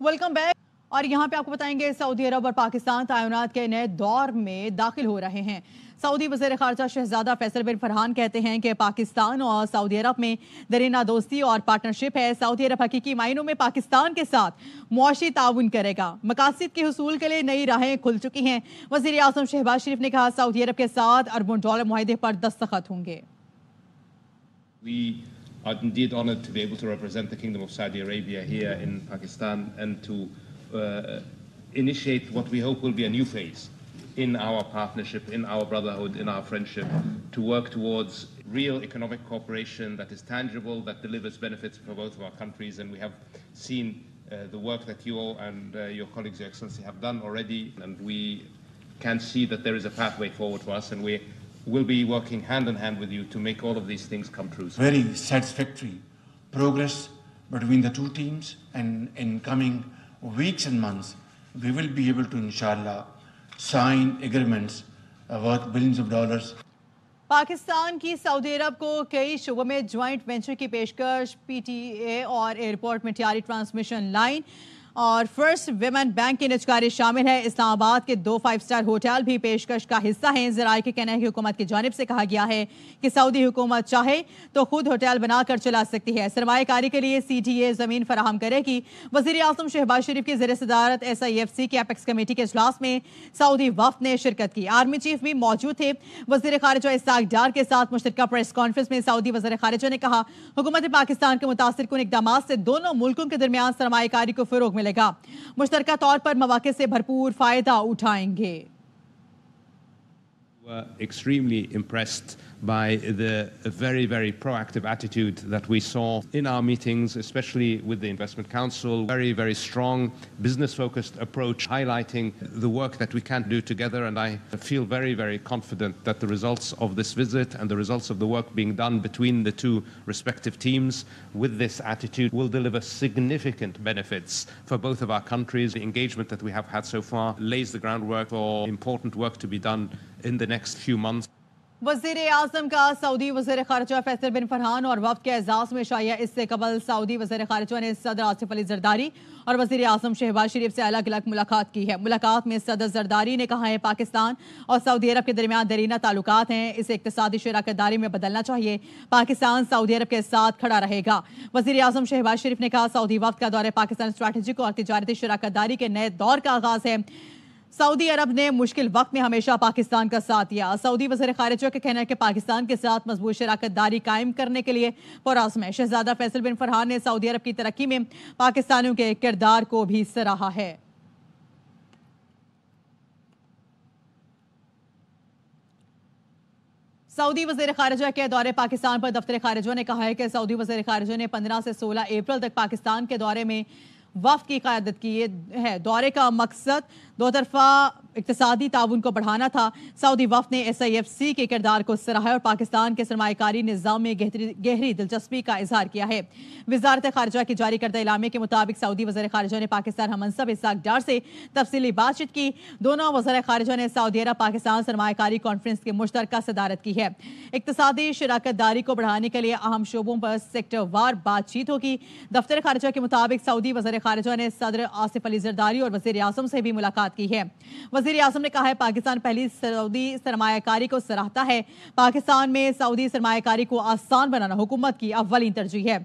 Welcome back. اور یہاں پہ آپ کو بتائیں گے سعودی عرب اور پاکستان تعاونات کے نئے دور میں داخل ہو رہے ہیں. سعودی وزیر خارجہ شہزادہ فیصل بن فرحان کہتے ہیں کہ پاکستان اور سعودی عرب میں دیرینہ دوستی اور پارٹنرشپ ہے. سعودی عرب حقیقی معنوں میں پاکستان کے ساتھ معاشی تعاون کرے گا. مقاصد کے حصول کے لیے نئی راہیں کھل چکی ہیں. وزیر اعظم شہباز شریف نے کہا سعودی عرب کے ساتھ اربوں ڈالر معاہدے پر دستخط ہوں گے. We are indeed honored to be able to represent the Kingdom of Saudi Arabia here in Pakistan and to initiate what we hope will be a new phase in our partnership, in our brotherhood, in our friendship, to work towards real economic cooperation that is tangible, that delivers benefits for both of our countries. And we have seen the work that you all and your colleagues, Your Excellency, have done already, and we can see that there is a pathway forward for us, and we'll be working hand in hand with you to make all of these things come true. Very satisfactory progress between the two teams, and in coming weeks and months, we will be able to, inshallah, sign agreements worth billions of dollars. Pakistan کی سعودی عرب کو کئی شعبوں میں joint venture کی پیشکش. P T A اور airport میں ٹیاری transmission line اور فرسٹ ویمن بینک کے نجکاری شامل ہے. اسلام آباد کے 2 5 اسٹار ہوٹل بھی پیشکش کا حصہ ہیں. ذرائع کے کہنا ہے کہ حکومت کی جانب سے کہا گیا ہے کہ سعودی حکومت چاہے تو خود ہوٹل بنا کر چلا سکتی ہے. سرمایہ کاری کے لیے سی ٹی اے زمین فراہم کرے گی. وزیر اعظم شہباز شریف کی زیر صدارت ایس آئی ایف سی کی اپیکس کمیٹی کے اجلاس میں سعودی وفد نے شرکت کی. آرمی چیف بھی موجود تھے. وزیر خارجہ اسحاق ڈار کے ساتھ مشترکہ پریس کانفرنس میں سعودی وزیر خارجہ نے کہا حکومت پاکستان کے متاثر کن اقدامات سے دونوں ملکوں کے درمیان سرمایہ کاری کو فروغ ملے گا. مشترکہ طور پر مواقع سے بھرپور فائدہ اٹھائیں گے. Were extremely impressed by the very, very proactive attitude that we saw in our meetings, especially with the Investment Council. Very, very strong business-focused approach, highlighting the work that we can do together. And I feel very, very confident that the results of this visit and the results of the work being done between the two respective teams with this attitude will deliver significant benefits for both of our countries. The engagement that we have had so far lays the groundwork for important work to be done in the next few months. وزیر اعظم کا سعودی وزیر خارجہ فیصل بن فرحان اور وفد کے اعزاز میں شائع. اس سے قبل سعودی وزیر خارجہ نے صدر آصف علی زرداری اور وزیر اعظم شہباز شریف سے الگ الگ ملاقات کی ہے. ملاقات میں صدر زرداری نے کہا ہے پاکستان اور سعودی عرب کے درمیان دیرینہ تعلقات ہیں, اسے اقتصادی شراکت داری میں بدلنا چاہیے. پاکستان سعودی عرب کے ساتھ کھڑا رہے گا. وزیر اعظم شہباز شریف نے کہا سعودی وفد کا دورہ پاکستان اسٹریٹجک اور تجارتی شراکت داری کے نئے دور کا آغاز ہے. سعودی عرب نے مشکل وقت میں ہمیشہ پاکستان کا ساتھ دیا. سعودی وزیر خارجہ کا کہنا ہے کہ پاکستان کے ساتھ مضبوط شراکت داری قائم کرنے کے لیے پرعزم ہے. شہزادہ فیصل بن فرحان نے سعودی عرب کی ترقی میں پاکستانیوں کے کردار کو بھی سراہا ہے. سعودی وزیر خارجہ کے دورے پاکستان پر دفتر خارجہ نے کہا ہے کہ سعودی وزیر خارجہ نے 15 سے 16 اپریل تک پاکستان کے دورے میں وفد کی قیادت کی ہے. دورے کا مقصد دو طرفہ اقتصادی تعاون کو بڑھانا تھا. سعودی وفد نے ایس آئی ایف سی کے کردار کو سراہا اور پاکستان کے سرمایہ کاری نظام میں گہری دلچسپی کا اظہار کیا ہے. وزارت خارجہ کی جاری کردہ اعلامیہ کے مطابق سعودی وزیر خارجہ نے پاکستان ہم منصب اسحاق ڈار سے تفصیلی بات چیت کی. دونوں وزیر خارجہ نے سعودی عرب پاکستان سرمایہ کاری کانفرنس کی مشترکہ صدارت کی ہے. اقتصادی شراکت داری کو بڑھانے کے لیے اہم شعبوں پر سیکٹر وار بات چیت ہوگی. دفتر خارجہ کے مطابق سعودی وزیر خارجہ نے صدر آصف علی زرداری اور وزیر اعظم سے بھی ملاقات کی ہے. وزیر اعظم نے کہا ہے پاکستان پہلی سعودی سرمایہ کاری کو سراہتا ہے. پاکستان میں سعودی سرمایہ کاری کو آسان بنانا حکومت کی اولین ترجیح ہے.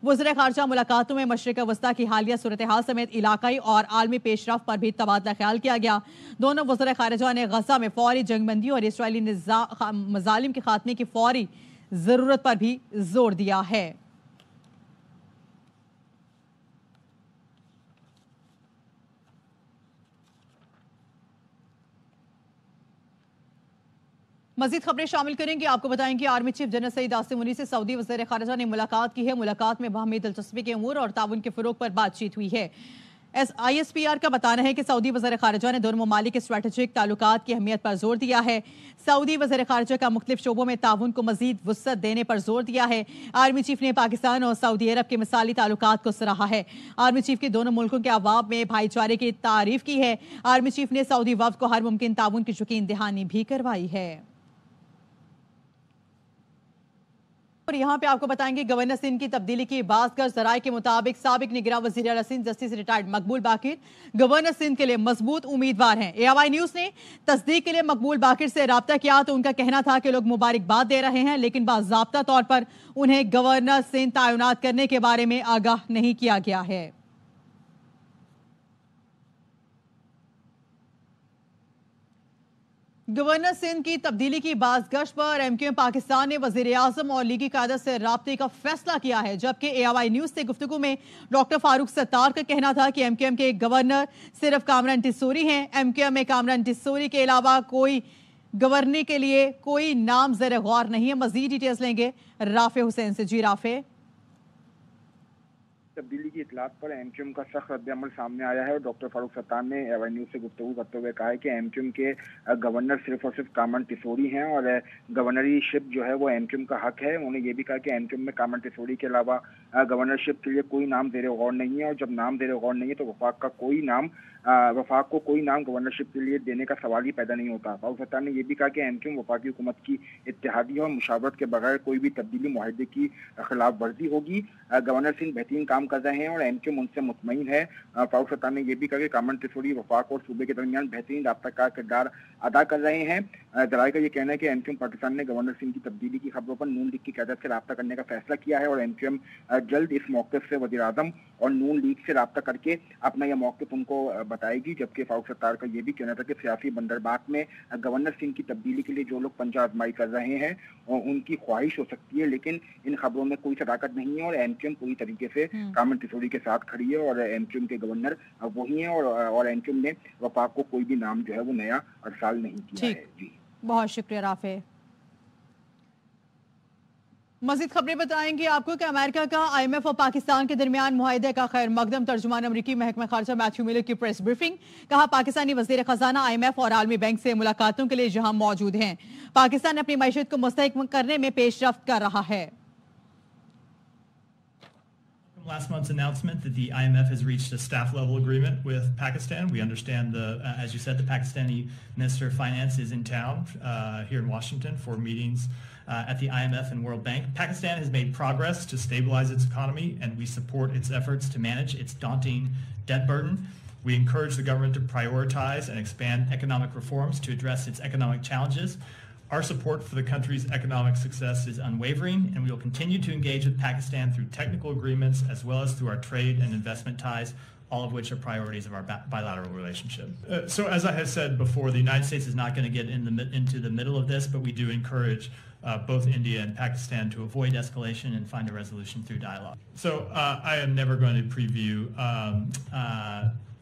وزیر خارجہ ملاقاتوں میں مشرق وسطیٰ کی حالیہ صورتحال سمیت علاقائی اور عالمی پیش رفت پر بھی تبادلہ خیال کیا گیا. دونوں وزیر خارجہ نے غزہ میں فوری جنگ بندی اور اسرائیلی مظالم کے خاتمے کی فوری ضرورت پر بھی زور دیا ہے. مزید خبریں شامل کریں گے. آپ کو بتائیں گے آرمی چیف جنرل سعید عاصم منی سے سعودی وزیر خارجہ نے ملاقات کی ہے. ملاقات میں باہمی دلچسپی کے امور اور تعاون کے فروغ پر بات چیت ہوئی ہے. آئی ایس پی آر کا بتانا ہے کہ سعودی وزیر خارجہ نے دونوں ممالک کے اسٹریٹجک تعلقات کی اہمیت پر زور دیا ہے. سعودی وزیر خارجہ کا مختلف شعبوں میں تعاون کو مزید وسعت دینے پر زور دیا ہے. آرمی چیف نے پاکستان اور سعودی عرب کے مثالی تعلقات کو سراہا ہے. آرمی چیف کے دونوں ملکوں کے عوام میں بھائی چارے کی تعریف کی ہے. آرمی چیف نے سعودی وفد کو ہر ممکن تعاون کی یقین دہانی بھی کروائی ہے. اور یہاں پہ آپ کو بتائیں گے گورنر سندھ کی تبدیلی کی بازگشت ذرائع کے مطابق سابق نگراں وزیر اعلیٰ سندھ جسٹس ریٹائرڈ مقبول باقر گورنر سندھ کے لیے مضبوط امیدوار ہیں. AOI نیوز نے تصدیق کے لیے مقبول باقر سے رابطہ کیا تو ان کا کہنا تھا کہ لوگ مبارکباد دے رہے ہیں لیکن باضابطہ طور پر انہیں گورنر سندھ تعینات کرنے کے بارے میں آگاہ نہیں کیا گیا ہے. گورنر سندھ کی تبدیلی کی بازگشت پر MQM پاکستان نے وزیر اعظم اور لیگی قیادت سے رابطے کا فیصلہ کیا ہے جبکہ AOI نیوز سے گفتگو میں ڈاکٹر فاروق ستار کا کہنا تھا کہ MQM کے گورنر صرف کامران ٹیسوری ہیں. MQM میں کامران ٹیسوری کے علاوہ کوئی گورنر کے لیے کوئی نام زیر غور نہیں ہے. مزید ڈیٹیلز لیں گے رافع حسین سے. جی رافع. تبدیلی کی اطلاعات پر MQM کا سخت رد عمل سامنے آیا ہے اور ڈاکٹر فاروق ستار نے AOI نیوز سے گفتگو کرتے ہوئے کہا ہے کہ MQM کے گورنر صرف اور صرف کامران ٹیسوری ہیں اور گورنری شپ جو ہے وہ MQM کا حق ہے. انہوں نے یہ بھی کہا کہ MQM میں کامران ٹیسوری کے علاوہ گورنرشپ کے لیے کوئی نام زیر غور نہیں ہے اور جب نام زیر غور نہیں ہے تو وفاق کو کوئی نام گورنرشپ کے لیے دینے کا سوال ہی پیدا نہیں ہوتا. فاروق ستار نے یہ بھی کہا کہ MQM وفاقی حکومت کی اتحادی اور مشاورت کے بغیر کوئی بھی تبدیلی معاہدے کی خلاف ورزی ہوگی. گورنر سندھ بہترین کام کر رہے ہیں اور MQM ان سے مطمئن ہے. فاروق ستار نے یہ بھی کہا کہ کامران ٹیسوری وفاق اور صوبے کے درمیان بہترین رابطہ کا کردار ادا کر رہے ہیں. ذرائع کا یہ کہنا ہے کہ MQM پاکستان نے گورنر سندھ کی تبدیلی کی خبروں پر نون لیگ کی قیادت سے رابطہ کرنے کا فیصلہ کیا ہے اور MQM جلد اس موقف سے وزیر اعظم اور نون لیگ سے رابطہ کر کے اپنا یہ موقف ان کو بتائے گی. جبکہ فاروق ستار کا یہ بھی کہنا تھا کہ سیاسی بندربات میں گورنر سندھ کی تبدیلی کے لیے جو لوگ پنجہ آزمائی کر رہے ہیں ان کی خواہش ہو سکتی ہے لیکن ان خبروں میں کوئی صداقت نہیں ہے اور MQM پوری طریقے سے کامران ٹیسوری کے ساتھ کھڑی ہے اور MQM کے گورنر وہی ہیں اور MQM نے وفاق کو کوئی بھی نام جو ہے وہ نیا ارسال نہیں کیا ہے. جی بہت شکریہ رافع. مزید خبریں بتائیں گے آپ کو کہ امریکہ کا IMF اور پاکستان کے درمیان معاہدے کا خیر مقدم. ترجمان امریکی محکمہ خارجہ میتھیو ملر کی پریس بریفنگ. کہا پاکستانی وزیر خزانہ IMF اور عالمی بینک سے ملاقاتوں کے لیے یہاں موجود ہیں. پاکستان اپنی معیشت کو مستحکم کرنے میں پیش رفت کر رہا ہے. Last month's announcement that the IMF has reached a staff-level agreement with Pakistan. We understand, as you said, the Pakistani Minister of Finance is in town here in Washington for meetings at the IMF and World Bank. Pakistan has made progress to stabilize its economy, and we support its efforts to manage its daunting debt burden. We encourage the government to prioritize and expand economic reforms to address its economic challenges. Our support for the country's economic success is unwavering, and we will continue to engage with Pakistan through technical agreements as well as through our trade and investment ties, all of which are priorities of our bilateral relationship. So as I have said before, the United States is not going to get into the middle of this, but we do encourage both India and Pakistan to avoid escalation and find a resolution through dialogue. So I am never going to preview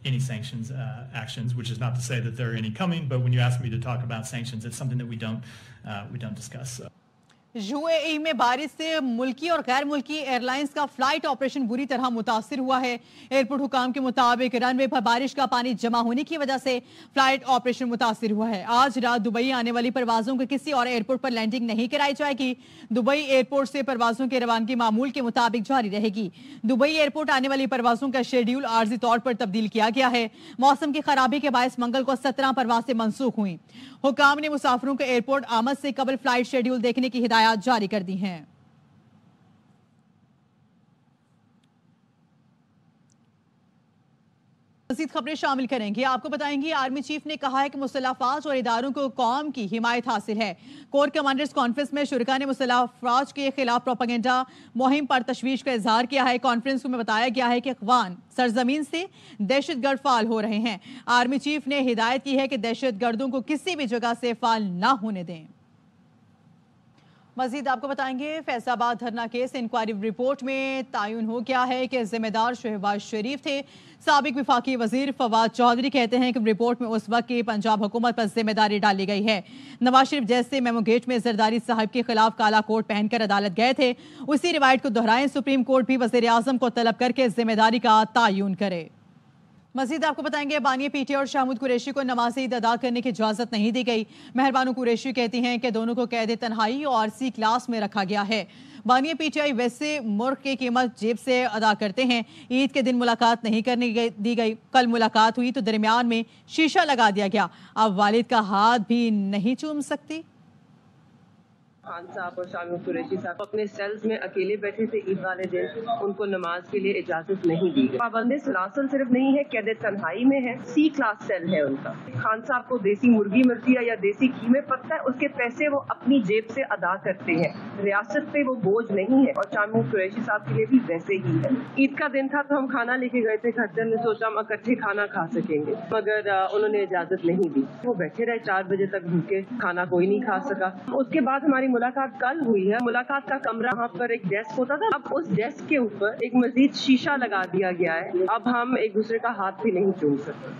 any sanctions actions, which is not to say that there are any coming, but when you ask me to talk about sanctions, it's something that we don't discuss. UAE میں بارش سے ملکی اور غیر ملکی year lines کا flight operation بری طرح متاثر ہوا ہے. ایئرپورٹ حکام کے مطابق رن وے پر بارش کا پانی جمع ہونے کی وجہ سے فلائٹ آپریشن متاثر ہوا ہے. آج رات دبئی آنے والی پروازوں کو کسی اور ایئرپورٹ پر لینڈنگ نہیں کرائی جائے گی. دبئی ایئرپورٹ سے پروازوں کی روانگی معمول کے مطابق جاری رہے گی. دبئی ایئرپورٹ آنے والی پروازوں کا شیڈیول عارضی طور پر تبدیل کیا گیا ہے. موسم کی خرابی کے باعث منگل کو 17 پروازیں منسوخ ہوئیں. حکام نے مسافروں کو ایئرپورٹ آمد سے قبل فلائٹ شیڈیول دیکھنے کی ہدایات جاری کر دی ہیں. مزید خبریں شامل کریں گے. آپ کو بتائیں گے آرمی چیف نے کہا ہے کہ مسلح افواج اور اداروں کو قوم کی حمایت حاصل ہے. کور کمانڈرز کانفرنس میں شرکاء نے مسلح افواج کے خلاف پروپیگنڈا مہم پر تشویش کا اظہار کیا ہے. کانفرنس میں بتایا گیا ہے کہ افغان سرزمین سے دہشت گرد فعال ہو رہے ہیں. آرمی چیف نے ہدایت کی ہے کہ دہشت گردوں کو کسی بھی جگہ سے فعال نہ ہونے دیں. مزید آپ کو بتائیں گے فیصل آباد دھرنا کیس انکوائری رپورٹ میں تعین ہو گیا ہے کہ ذمہ دار شہباز شریف تھے. سابق وفاقی وزیر فواد چودھری کہتے ہیں کہ رپورٹ میں اس وقت کی پنجاب حکومت پر ذمہ داری ڈالی گئی ہے. نواز شریف جیسے میمو گیٹ میں زرداری صاحب کے خلاف کالا کوٹ پہن کر عدالت گئے تھے, اسی روایت کو دہرائیں. سپریم کورٹ بھی وزیر اعظم کو طلب کر کے ذمہ داری کا تعین کرے. مزید آپ کو بتائیں گے بانیہ پی ٹی اور شاہمود قریشی کو نماز عید ادا کرنے کی اجازت نہیں دی گئی. مہربانو قریشی کہتی ہیں کہ دونوں کو قید تنہائی اور سی کلاس میں رکھا گیا ہے. بانیہ پی ٹی آئی ویسے مرغ کی قیمت جیب سے ادا کرتے ہیں. عید کے دن ملاقات نہیں کرنے دی گئی. کل ملاقات ہوئی تو درمیان میں شیشہ لگا دیا گیا. اب والد کا ہاتھ بھی نہیں چوم سکتی. خان صاحب اور شاہ قریشی صاحب اپنے سیلز میں اکیلے بیٹھے تھے عید والے دن، ان کو نماز کے لیے اجازت نہیں دی گئی۔ پابند سلاسل صرف نہیں ہے، قید تنہائی میں ہے، سی کلاس سیل ہے ان کا۔ خان صاحب کو دیسی مرغی ملتی ہے یا دیسی گھی میں پکتا ہے، اس کے پیسے وہ اپنی جیب سے ادا کرتے ہیں، ریاست پہ وہ بوجھ نہیں ہے، اور شاہ قریشی صاحب کے لیے بھی ویسے ہی ہے۔ عید کا دن تھا تو ہم کھانا لے کے گئے تھے گھر سے، ہم نے سوچا ہم اکٹھے کھانا کھا سکیں گے، مگر انہوں نے اجازت نہیں دی۔ وہ بیٹھے رہے 4 بجے تک بھوکے، کھانا کوئی نہیں کھا سکا۔ اس کے بعد ہماری ملاقات کل ہوئی ہے۔ ملاقات کا کمرہ، وہاں پر ایک ڈیسک ہوتا تھا، اب اس ڈیسک کے اوپر ایک مزید شیشہ لگا دیا گیا ہے، اب ہم ایک دوسرے کا ہاتھ بھی نہیں چوم سکتے۔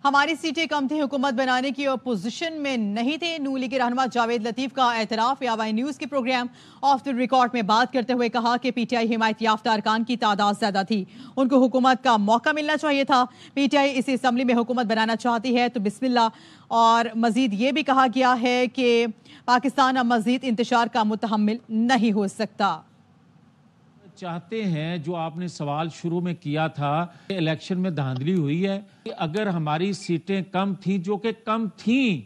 ہماری سیٹیں کم تھیں، حکومت بنانے کی اپوزیشن میں نہیں تھے، نون لیگ کے رہنما جاوید لطیف کا اعتراف۔ یاوائی نیوز کے پروگرام آف دی ریکارڈ میں بات کرتے ہوئے کہا کہ پی ٹی آئی حمایت یافتہ ارکان کی تعداد زیادہ تھی، ان کو حکومت کا موقع ملنا چاہیے تھا۔ پی ٹی آئی اسی اسمبلی میں حکومت بنانا چاہتی ہے تو بسم اللہ۔ اور مزید یہ بھی کہا گیا ہے کہ پاکستان اب مزید انتشار کا متحمل نہیں ہو سکتا۔ چاہتے ہیں جو آپ نے سوال شروع میں کیا تھا کہ الیکشن میں دھاندلی ہوئی ہے، کہ اگر ہماری سیٹیں کم تھیں، جو کہ کم تھیں،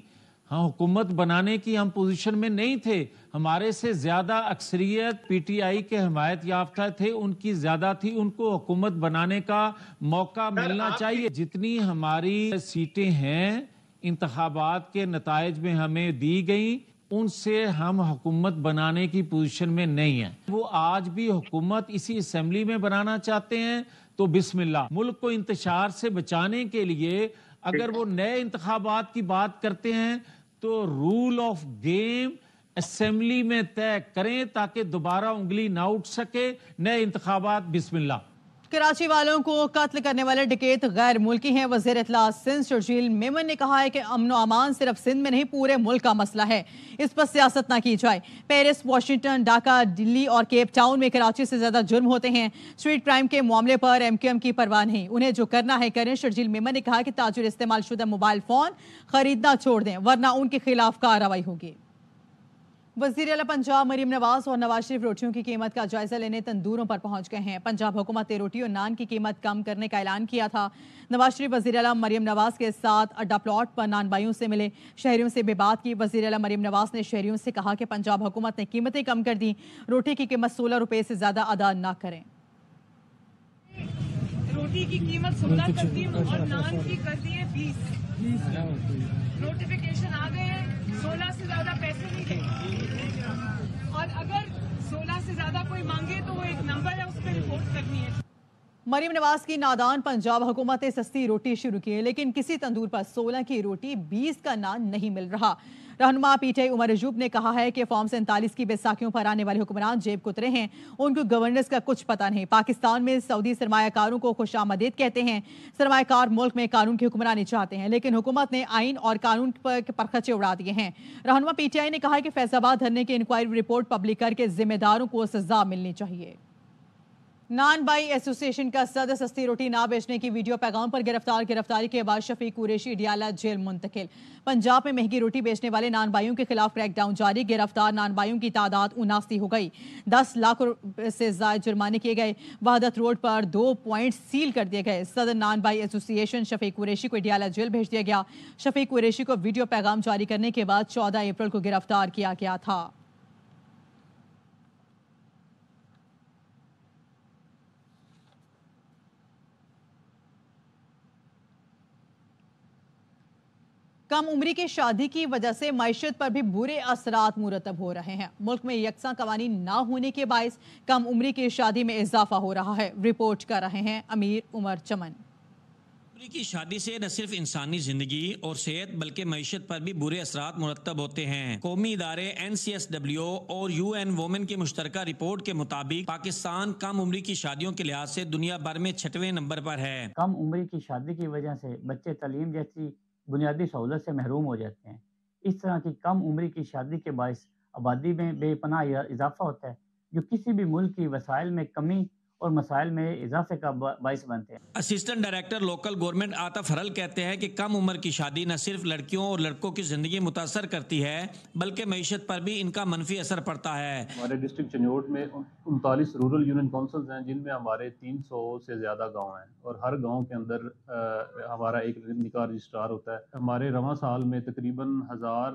ہاں حکومت بنانے کی ہم پوزیشن میں نہیں تھے، ہمارے سے زیادہ اکثریت پی ٹی آئی کے حمایت یافتہ تھے، ان کی زیادہ تھی، ان کو حکومت بنانے کا موقع ملنا چاہیے۔ جتنی ہماری سیٹیں ہیں انتخابات کے نتائج میں ہمیں دی گئیں، ان سے ہم حکومت بنانے کی پوزیشن میں نہیں ہیں۔ وہ آج بھی حکومت اسی اسمبلی میں بنانا چاہتے ہیں تو بسم اللہ۔ ملک کو انتشار سے بچانے کے لیے اگر وہ نئے انتخابات کی بات کرتے ہیں تو رول آف گیم اسمبلی میں طے کریں تاکہ دوبارہ انگلی نہ اٹھ سکے۔ نئے انتخابات بسم اللہ۔ کراچی والوں کو قتل کرنے والے ڈکیت غیر ملکی ہیں۔ وزیر اطلاع سندھ شرجیل میمن نے کہا ہے کہ امن و امان صرف سندھ میں نہیں پورے ملک کا مسئلہ ہے، اس پر سیاست نہ کی جائے۔ پیرس، واشنگٹن، ڈھاکہ، دلی اور کیپ ٹاؤن میں کراچی سے زیادہ جرم ہوتے ہیں۔ اسٹریٹ کرائم کے معاملے پر ایم کیو ایم کی پرواہ نہیں، انہیں جو کرنا ہے کریں۔ شرجیل میمن نے کہا کہ تاجر استعمال شدہ موبائل فون خریدنا چھوڑ دیں ورنہ ان کے خلاف کارروائی ہوگی۔ وزیر اعلیٰ پنجاب مریم نواز اور نواز شریف روٹیوں کی قیمت کا جائزہ لینے تندوروں پر پہنچ گئے ہیں۔ پنجاب حکومت نے روٹی اور نان کی قیمت کم کرنے کا اعلان کیا تھا۔ نواز شریف وزیر اعلیٰ مریم نواز کے ساتھ اڈا پلاٹ پر نان بائیوں سے ملے، شہریوں سے بھی بات کی۔ وزیر اعلیٰ مریم نواز نے شہریوں سے کہا کہ پنجاب حکومت نے قیمتیں کم کر دی، روٹی کی قیمت 16 روپے سے زیادہ ادا نہ کریں۔ روٹی کی قیمت 16 کر دی اور نان کی کر دی ہے 20۔ نوٹیفیکیشن آ گئے ہیں، 16 سے زیادہ پیسے نہیں دیں، اور اگر 16 سے زیادہ کوئی مانگے تو وہ ایک نمبر ہے، اس پہ رپورٹ کرنی ہے۔ مریم نواز کی نادان پنجاب حکومت نے سستی روٹی شروع کی ہے، لیکن کسی تندور پر 16 کی روٹی 20 کا نان نہیں مل رہا۔ رہنما P T I Omar Ayub نے کہا ہے کہ فارم 47 کی بیساکھیوں پر آنے والے حکمران جیب کترے ہیں، ان کو گورننس کا کچھ پتہ نہیں۔ پاکستان میں سعودی سرمایہ کاروں کو خوش آمدید کہتے ہیں، سرمایہ کار ملک میں قانون کی حکمرانی چاہتے ہیں، لیکن حکومت نے آئین اور قانون پر خرچے اڑا دیے ہیں۔ رہنما پی ٹی آئی نے کہا کہ فیض آباد دھرنے کی انکوائری رپورٹ پبلک کر کے ذمہ داروں کو سزا ملنی چاہیے۔ نان بائی ایسوسی ایشن کا صدر سستی روٹی نہ بیچنے کی ویڈیو پیغام پر گرفتاری کے بعد شفیق قریشی ڈیالہ جیل منتقل۔ پنجاب میں مہنگی روٹی بیچنے والے نان بائیوں کے خلاف کریک ڈاؤن جاری، گرفتار نان بائیوں کی تعداد 79 ہو گئی، 10 لاکھ سے زائد جرمانے کیے گئے، وحدت روڈ پر 2 پوائنٹ سیل کر دیے گئے۔ صدر نان بائی ایسوسی ایشن شفیق قریشی کو ڈیالہ جیل بھیج دیا گیا۔ شفیق قریشی کو ویڈیو پیغام جاری کرنے کے بعد 14 اپریل کو گرفتار کیا گیا تھا۔ کم عمری کی شادی کی وجہ سے معیشت پر بھی برے اثرات مرتب ہو رہے ہیں۔ ملک میں یکساں قوانین نہ ہونے کے باعث کم عمری کی شادی میں اضافہ ہو رہا ہے، رپورٹ کر رہے ہیں امیر عمر چمن۔ عمری کی شادی سے نہ صرف انسانی زندگی اور صحت بلکہ معیشت پر بھی برے اثرات مرتب ہوتے ہیں۔ قومی ادارے NCSW اور UN وومن کی مشترکہ رپورٹ کے مطابق پاکستان کم عمری کی شادیوں کے لحاظ سے دنیا بھر میں 6ویں نمبر پر ہے۔ کم عمری کی شادی کی وجہ سے بچے تعلیم جیسی بنیادی سہولت سے محروم ہو جاتے ہیں۔ اس طرح کی کم عمری کی شادی کے باعث آبادی میں بے پناہ اضافہ ہوتا ہے، جو کسی بھی ملک کی وسائل میں کمی اور مسائل میں اضافے کا باعث بنتے ہیں۔ Assistant director local government Atif Harral کہتے ہیں کہ کم عمر کی شادی نہ صرف لڑکیوں اور لڑکوں کی زندگی متاثر کرتی ہے بلکہ معیشت پر بھی ان کا منفی اثر پڑتا ہے۔ ہمارے ڈسٹرکٹ چنیوٹ میں 39 رورل یونین کونسلز ہیں، جن میں ہمارے 300 سے زیادہ گاؤں ہیں، اور ہر گاؤں کے اندر ہمارا ایک نکاح رجسٹرار ہوتا ہے۔ ہمارے رواں سال میں تقریباً 1000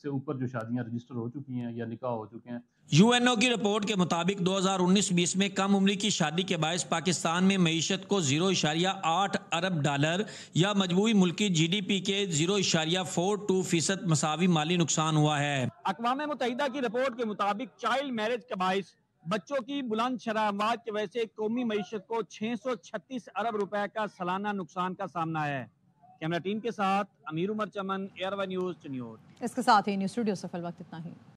سے اوپر جو شادیاں رجسٹر ہو چکی ہیں یا نکاح ہو چکے ہیں۔ UNO کی رپورٹ کے مطابق 2019-20 میں کم عمری کی شادی کے باعث پاکستان میں معیشت کو 0.8 ارب ڈالر یا مجموعی ملکی GDP کے 0.42% مساوی مالی نقصان ہوا ہے۔ اقوام متحدہ کی رپورٹ کے مطابق چائلڈ میرج کے باعث بچوں کی بلند شرح اموات کی وجہ سے قومی معیشت کو 636 ارب روپے کا سالانہ نقصان کا سامنا ہے۔ کیمرہ ٹیم کے ساتھ امیر عمر چمن، ایئر ون نیوز چنیور۔ اس کے ساتھ ہی نیوز اسٹوڈیو سے فی الوقت اتنا ہی۔